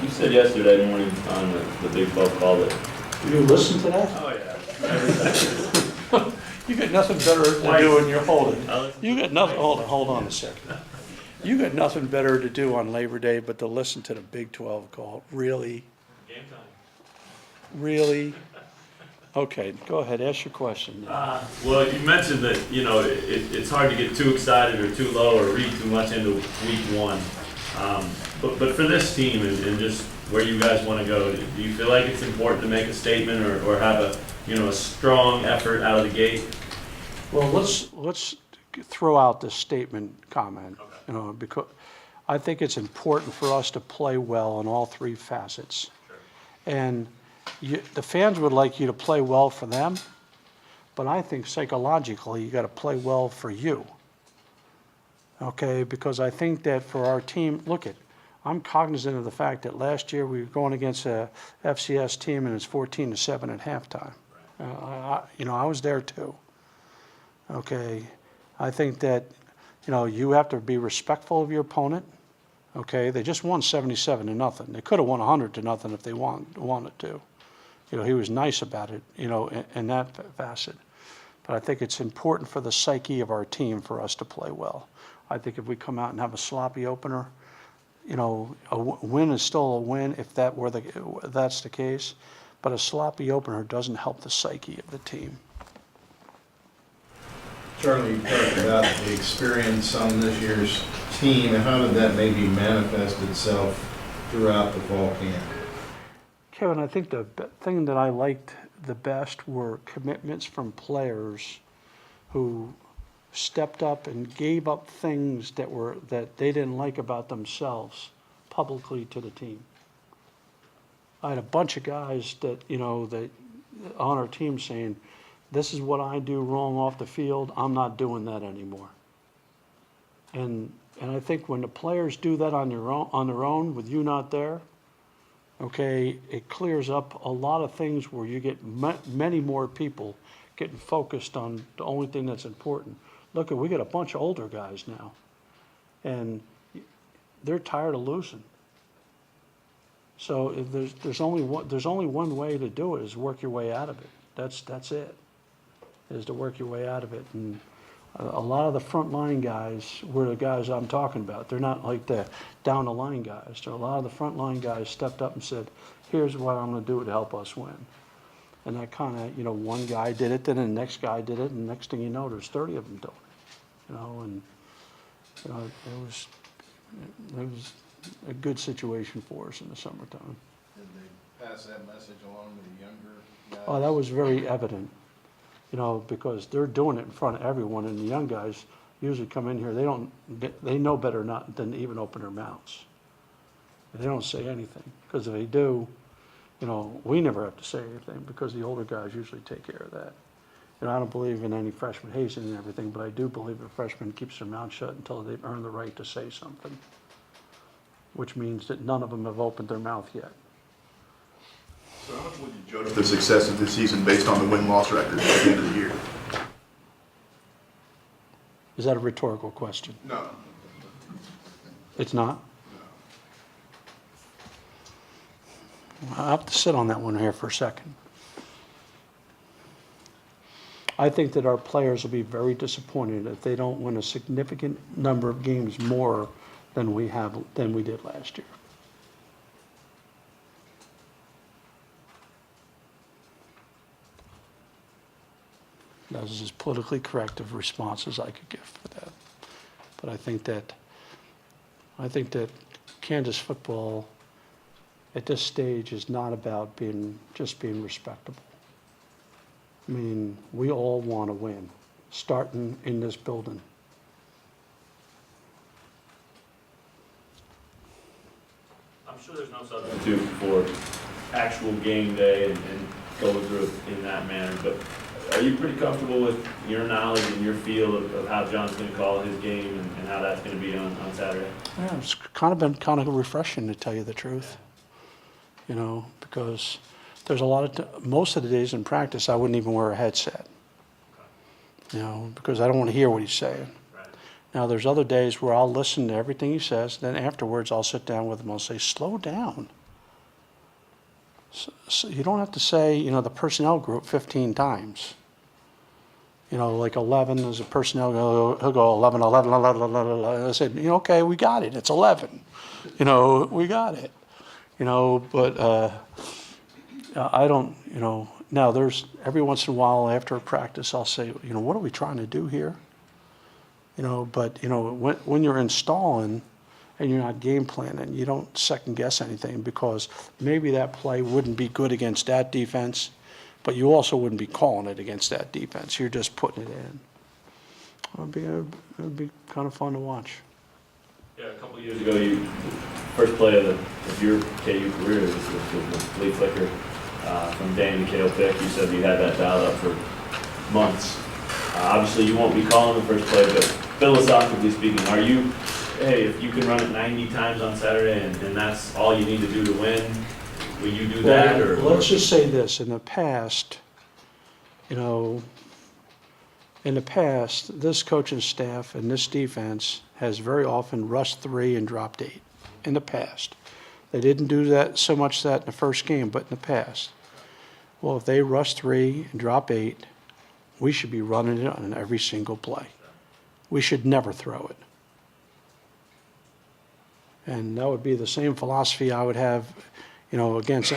You said yesterday morning on the Big 12 call that. You listen to that? Oh, yeah. Every second. You got nothing better to do when you're holding. I You got nothing, hold on a second. You got nothing better to do on Labor Day but to listen to the Big 12 call. Really? Game time. Really? Okay, go ahead, ask your question. Well, you mentioned that, it's hard to get too excited or too low or read too much into week one. But for this team and just where you guys want to go, do you feel like it's important to make a statement or have a strong effort out of the gate? Well, let's throw out the statement comment, Okay. because I think it's important for us to play well in all three facets. Sure. And the fans would like you to play well for them, but I think psychologically you got to play well for you. Okay, because I think that for our team, I'm cognizant of the fact that last year we were going against a FCS team and it's 14-7 at halftime. I was there too. Okay, I think that you have to be respectful of your opponent. Okay, they just won 77-0. They could have won 100-0 if they wanted to. He was nice about it, in that facet. But I think it's important for the psyche of our team for us to play well. I think if we come out and have a sloppy opener, a win is still a win if that's the case. But a sloppy opener doesn't help the psyche of the team. Charlie, you talked about the experience on this year's team, and how did that maybe manifest itself throughout the fall camp? Kevin, I think the thing that I liked the best were commitments from players who stepped up and gave up things that they didn't like about themselves publicly to the team. I had a bunch of guys that on our team saying, "This is what I do wrong off the field. I'm not doing that anymore." And I think when the players do that on their own with you not there, okay, it clears up a lot of things where you get many more people getting focused on the only thing that's important. Look, we got a bunch of older guys now, and they're tired of losing. So there's only one way to do it, is work your way out of it. That's it, is to work your way out of it. And a lot of the front line guys were the guys I'm talking about. They're not like the down the line guys. So a lot of the front line guys stepped up and said, "Here's what I'm going to do to help us win." And that kind of, one guy did it, then the next guy did it, and next thing you know, there's 30 of them doing it. It was a good situation for us in the summertime. Did they pass that message along to the younger guys? Oh, that was very evident, because they're doing it in front of everyone, and the young guys usually come in here, they know better not than to even open their mouths. They don't say anything, because if they do, we never have to say anything, because the older guys usually take care of that. I don't believe in any freshman hazing and everything, but I do believe a freshman keeps their mouth shut until they've earned the right to say something, which means that none of them have opened their mouth yet. So how much would you judge the success of this season based on the win-loss record at the end of the year? Is that a rhetorical question? No. It's not? I have to sit on that one here for a second. I think that our players will be very disappointed if they don't win a significant number of games more than we did last year. That was as politically correct of response as I could give for that. But I think that Kansas football at this stage is not about just being respectable. I mean, we all want to win, starting in this building. I'm sure there's no substitute for actual game day and going through it in that manner, but are you pretty comfortable with your knowledge and your feel of how John's going to call his game and how that's going to be on Saturday? Yeah, it's been refreshing, to tell you the truth. Because there's most of the days in practice I wouldn't even wear a headset. Because I don't want to hear what he's saying. Right. Now there's other days where I'll listen to everything he says, then afterwards I'll sit down with him and I'll say, "Slow down. So you don't have to say, the personnel group 15 times. Like 11 is a personnel, he'll go 11, 11, 11, 11, 11. I said, okay, we got it. It's 11. We got it. But I don't, now there's every once in a while after a practice, I'll say, what are we trying to do here? But, when you're installing and you're not game planning, you don't second guess anything because maybe that play wouldn't be good against that defense, but you also wouldn't be calling it against that defense. You're just putting it in. It'd be kind of fun to watch. Yeah, a couple of years ago, first play of your KU career was the flea flicker from Danny KO pick. You said you had that dialed up for months. Obviously, you won't be calling the first play, but philosophically speaking, are you, hey, if you can run it 90 times on Saturday and that's all you need to do to win, will you do that? Or let's just say this, in the past, this coaching staff and this defense has very often rushed 3 and dropped 8. In the past. They didn't do that so much that in the first game, but in the past. Well, if they rush 3 and drop 8, we should be running it on every single play. We should never throw it. And that would be the same philosophy I would have, against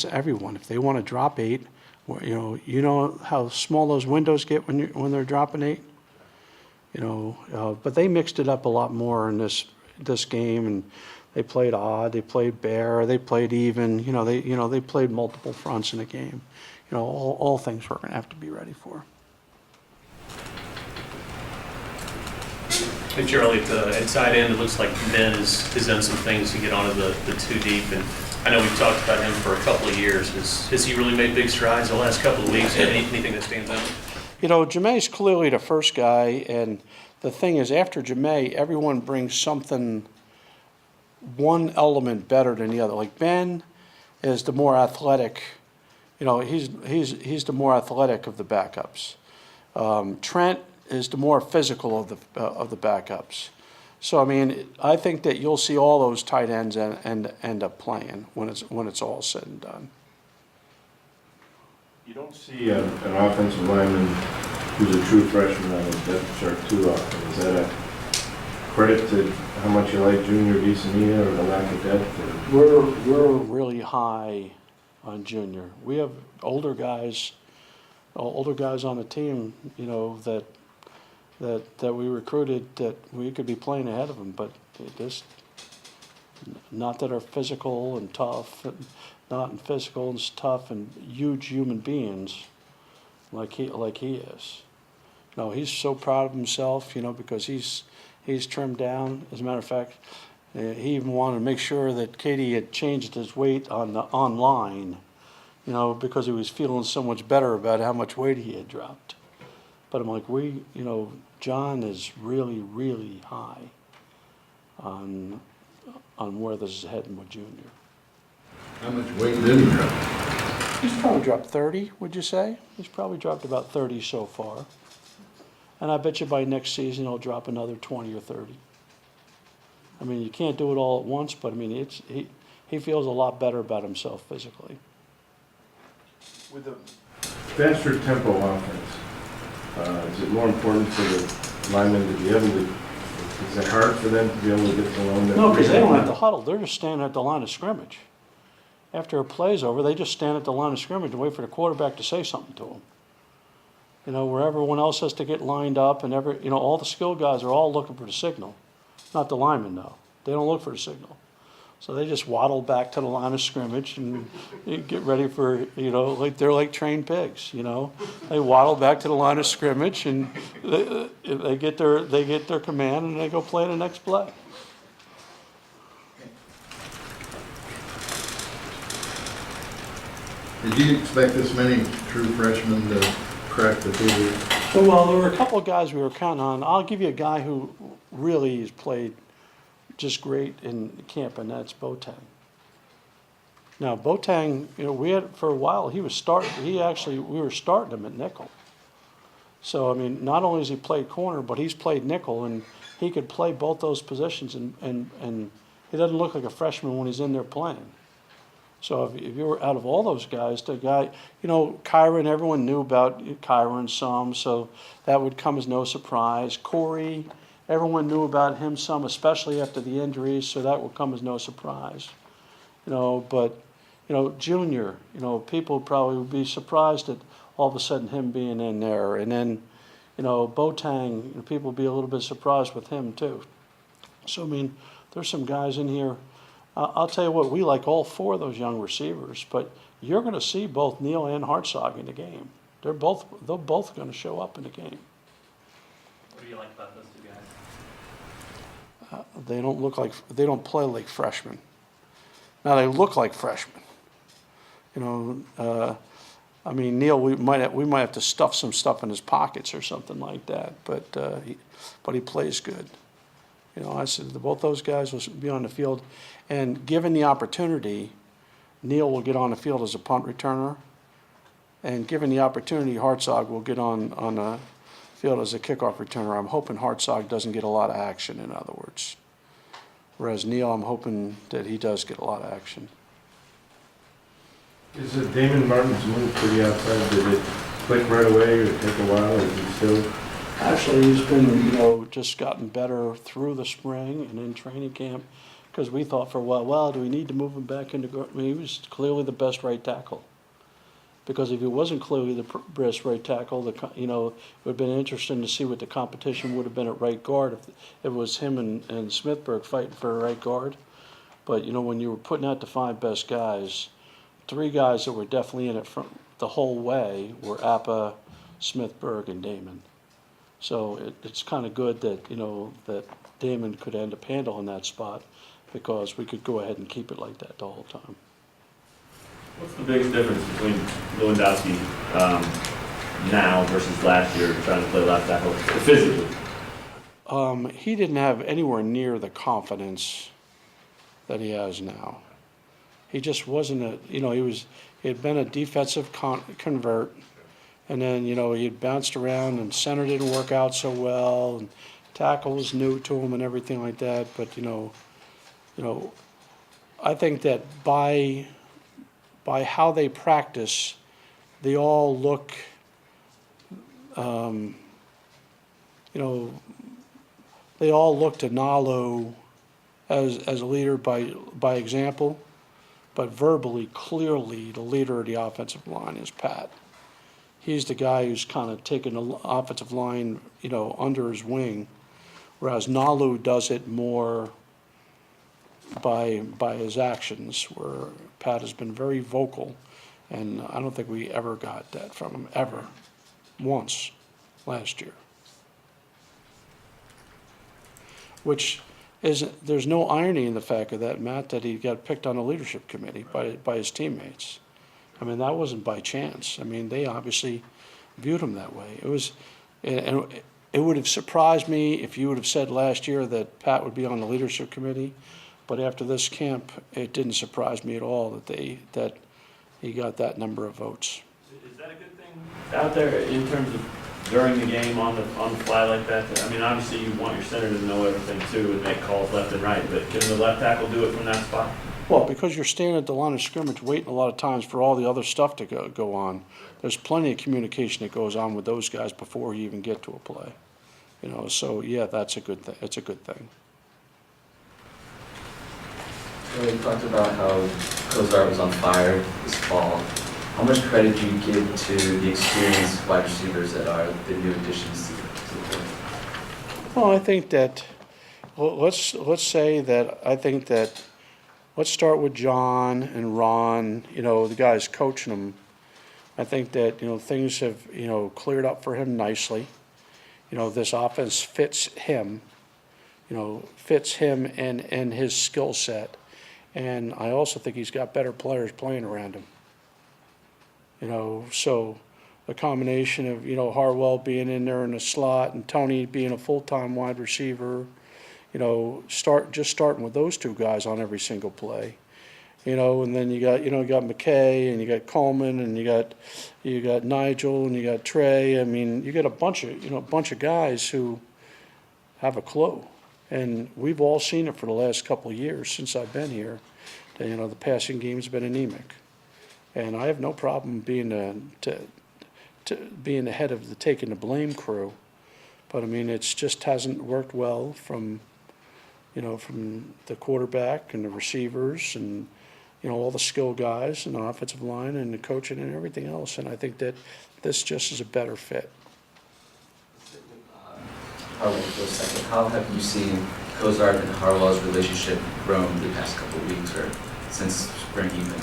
everyone. If they want to drop 8, you know how small those windows get when they're dropping 8. But they mixed it up a lot more in this game, and they played odd, they played bare, they played even. They played multiple fronts in a game. All things we're going to have to be ready for. Hey, Charlie, at tight end, it looks like Ben has done some things to get onto the 2 deep, and I know we've talked about him for a couple of years. Has he really made big strides the last couple of weeks? Anything that stands out? Jameis clearly the first guy, and the thing is, after Jameis, everyone brings something, one element better than the other. Like Ben is the more athletic, he's the more athletic of the backups. Trent is the more physical of the backups. So I think that you'll see all those tight ends and end up playing when it's all said and done. You don't see an offensive lineman who's a true freshman on the depth chart too often. Is that a credit to how much you like Junior DeSanita or the lack of depth? We're really high on Junior. We have older guys on the team, that we recruited that we could be playing ahead of them, but not that are physical and tough, not in physical and tough and huge human beings like he is. He's so proud of himself, because he's trimmed down. As a matter of fact, he even wanted to make sure that Katie had changed his weight online, because he was feeling so much better about how much weight he had dropped. But I'm like, John is really, really high on where this is heading with Junior. How much weight did he drop? He's probably dropped 30, would you say? He's probably dropped about 30 so far. And I bet you by next season he'll drop another 20 or 30. You can't do it all at once, but he feels a lot better about himself physically. With a faster tempo offense, is it more important for the linemen to be able to, is it hard for them to be able to get the line? No, because they don't have to huddle. They're just standing at the line of scrimmage. After a play's over, they just stand at the line of scrimmage and wait for the quarterback to say something to them. Where everyone else has to get lined up and all the skill guys are all looking for the signal. Not the linemen, though. They don't look for the signal. So they just waddle back to the line of scrimmage and get ready for, like they're like trained pigs, They waddle back to the line of scrimmage and they get their command and they go play the next play. Did you expect this many true freshmen to crack the field? Well, there were a couple of guys we were counting on. I'll give you a guy who really has played just great in camp, and that's Boateng. Now, Boateng, we had for a while. We were starting him at nickel. So not only has he played corner, but he's played nickel, and he could play both those positions. And he doesn't look like a freshman when he's in there playing. So if you were out of all those guys, the guy, Kyron, everyone knew about Kyron some, so that would come as no surprise. Corey, everyone knew about him some, especially after the injuries, so that would come as no surprise. But, Junior, people probably would be surprised at all of a sudden him being in there. And then, Boateng, people would be a little bit surprised with him too. So, I mean, there's some guys in here. I'll tell you what, we like all four of those young receivers, but you're going to see both Neal and Hartzog in the game. They're both going to show up in the game. What do you like about those two guys? They don't play like freshmen. Now they look like freshmen. I mean, Neal, we might have to stuff some stuff in his pockets or something like that, but he plays good. I said both those guys will be on the field, and given the opportunity, Neal will get on the field as a punt returner, and given the opportunity, Hartzog will get on the field as a kickoff returner. I'm hoping Hartzog doesn't get a lot of action, in other words. Whereas Neal, I'm hoping that he does get a lot of action. Is it Damon Martin's move pretty outside? Did it click right away or take a while? Or is he still? Actually, he's been, just gotten better through the spring and in training camp, because we thought for a while, well, do we need to move him back into? I mean, he was clearly the best right tackle. Because if he wasn't clearly the best right tackle, it would have been interesting to see what the competition would have been at right guard if it was him and Smithburg fighting for a right guard. But when you were putting out the five best guys, three guys that were definitely in it from the whole way were Appa, Smithburg, and Damon. So it's kind of good that that Damon could end up handling that spot, because we could go ahead and keep it like that the whole time. What's the biggest difference between Lewandowski now versus last year trying to play left tackle physically? He didn't have anywhere near the confidence that he has now. He just wasn't he had been a defensive convert, and then, he had bounced around, and center didn't work out so well, and tackle was new to him and everything like that. But, I think that by how they practice, they all look, they all look to Nalu as a leader by example, but verbally, clearly, the leader of the offensive line is Pat. He's the guy who's kind of taken the offensive line, under his wing, whereas Nalu does it more by his actions, where Pat has been very vocal, and I don't think we ever got that from him, ever, once, last year. Which there's no irony in the fact of that, Matt, that he got picked on the leadership committee by his teammates. I mean, that wasn't by chance. I mean, they obviously viewed him that way. And it would have surprised me if you would have said last year that Pat would be on the leadership committee, but after this camp, it didn't surprise me at all that he got that number of votes. Is that a good thing out there in terms of during the game on the fly like that? I mean, obviously you want your center to know everything too and make calls left and right, but can the left tackle do it from that spot? Well, because you're standing at the line of scrimmage waiting a lot of times for all the other stuff to go on. There's plenty of communication that goes on with those guys before you even get to a play. So yeah, that's a good thing. It's a good thing. So you talked about how Cozart was on fire this fall. How much credit do you give to the experienced wide receivers that are the new additions to the team? Well, I think that, let's say that I think that, let's start with John and Ron, the guys coaching them. I think that, things have, cleared up for him nicely. This offense fits him, and his skill set. And I also think he's got better players playing around him. So the combination of, Harwell being in there in the slot and Tony being a full-time wide receiver, starting with those two guys on every single play. And then you got McKay and you got Coleman and you got Nigel and you got Trey. I mean, you got a bunch of guys who have a clue. And we've all seen it for the last couple of years since I've been here, that, the passing game's been anemic. And I have no problem being being the head of taking the blame crew. But I mean, it's just hasn't worked well from the quarterback and the receivers and, all the skill guys and the offensive line and the coaching and everything else. And I think that this just is a better fit. Harlow, for a second, how have you seen Cozart and Harlow's relationship grown the past couple of weeks or since spring even?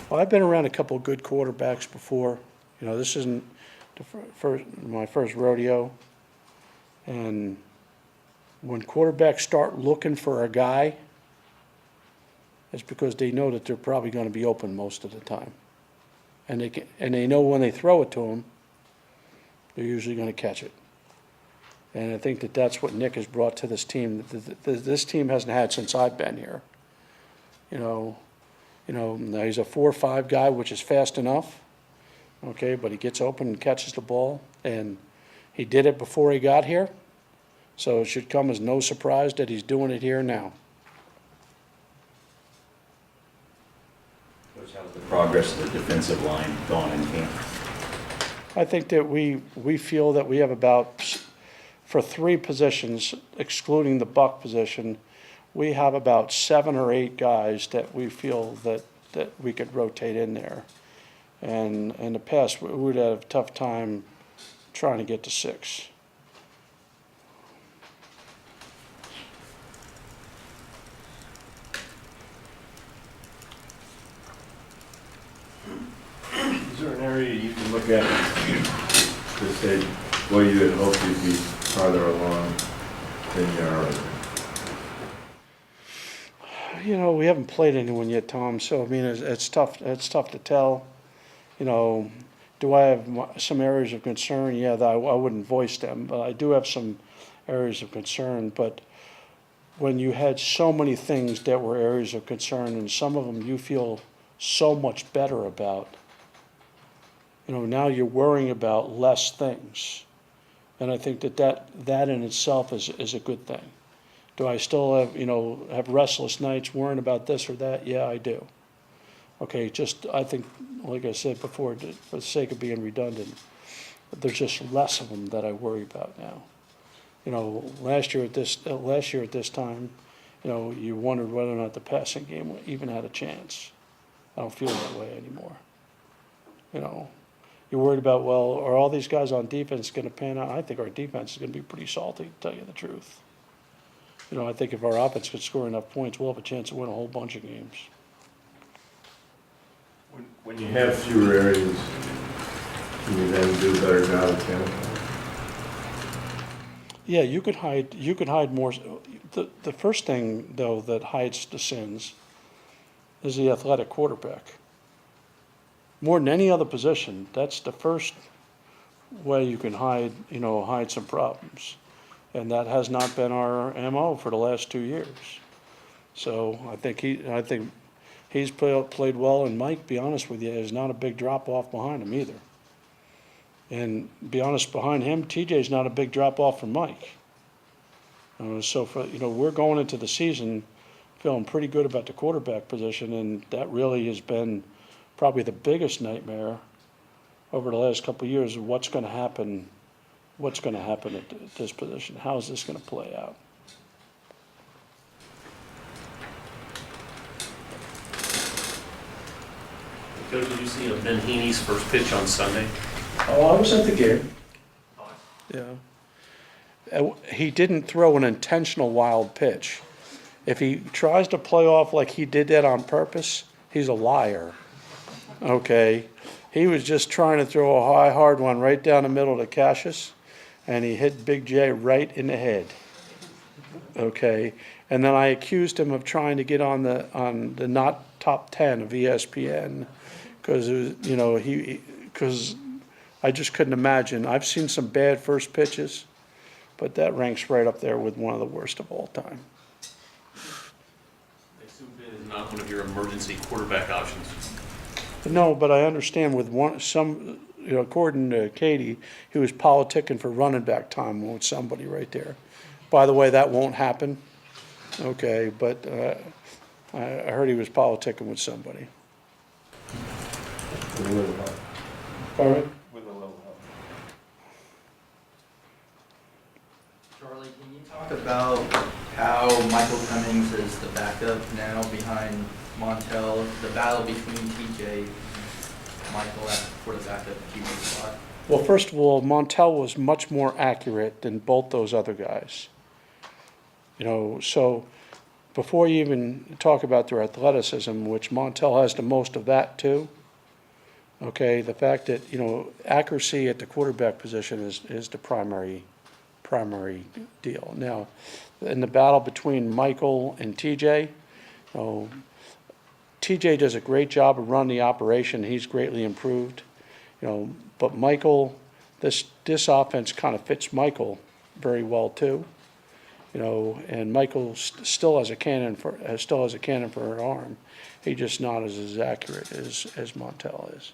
Well, I've been around a couple of good quarterbacks before. This isn't my first rodeo. And when quarterbacks start looking for a guy, it's because they know that they're probably going to be open most of the time. And they know when they throw it to them, they're usually going to catch it. And I think that that's what Nick has brought to this team. This team hasn't had since I've been here. Now he's a 4-5 guy, which is fast enough. Okay, but he gets open and catches the ball, and he did it before he got here. So it should come as no surprise that he's doing it here now. Coach, how's the progress of the defensive line gone in camp? I think that we feel that we have about, for 3 positions, excluding the buck position, we have about 7 or 8 guys that we feel that we could rotate in there. And in the past, we would have a tough time trying to get to 6. Is there an area you can look at to say, well, you had hoped you'd be farther along than you are? We haven't played anyone yet, Tom, so I mean, it's tough to tell. Do I have some areas of concern? Yeah, that I wouldn't voice them, but I do have some areas of concern. But when you had so many things that were areas of concern, and some of them you feel so much better about, now you're worrying about less things. And I think that in itself is a good thing. Do I still have restless nights worrying about this or that? Yeah, I do. Okay, I think, like I said before, for the sake of being redundant, there's just less of them that I worry about now. Last year at this time, you wondered whether or not the passing game even had a chance. I don't feel that way anymore. You're worried about, well, are all these guys on defense going to pan out? I think our defense is going to be pretty salty, to tell you the truth. I think if our offense could score enough points, we'll have a chance to win a whole bunch of games. When you have fewer areas, can you then do a better job of camouflage? Yeah, you could hide more. The first thing, though, that hides the sins is the athletic quarterback. More than any other position, that's the first way you can hide some problems. And that has not been our MO for the last 2 years. So I think he's played well, and Mike, be honest with you, is not a big drop off behind him either. And be honest, behind him, TJ's not a big drop off from Mike. So we're going into the season feeling pretty good about the quarterback position, and that really has been probably the biggest nightmare over the last couple of years of what's going to happen at this position. How is this going to play out? Coach, did you see Ben Heaney's first pitch on Sunday? Oh, I was at the game. Yeah. He didn't throw an intentional wild pitch. If he tries to play off like he did that on purpose, he's a liar. Okay? He was just trying to throw a high, hard one right down the middle to Cassius, and he hit Big J right in the head. Okay? And then I accused him of trying to get on the not top 10 of ESPN because I just couldn't imagine. I've seen some bad first pitches, but that ranks right up there with one of the worst of all time. I assume Ben is not one of your emergency quarterback options. No, but I understand with according to Katie, he was politicking for running back time with somebody right there. By the way, that won't happen, okay, but I heard he was politicking with somebody. With a little help. Pardon? With a little help. Charlie, can you talk about how Michael Cummings is the backup now behind Montel, the battle between TJ and Michael for the backup QB spot? Well, first of all, Montel was much more accurate than both those other guys. You know, so before you even talk about their athleticism, which Montel has the most of that too, okay, the fact that, you know, accuracy at the quarterback position is the primary deal. Now, in the battle between Michael and TJ, you know, TJ does a great job of running the operation. He's greatly improved, you know, but Michael, this offense kind of fits Michael very well too, you know, and Michael still has a cannon for an arm. He's just not as accurate as Montel is.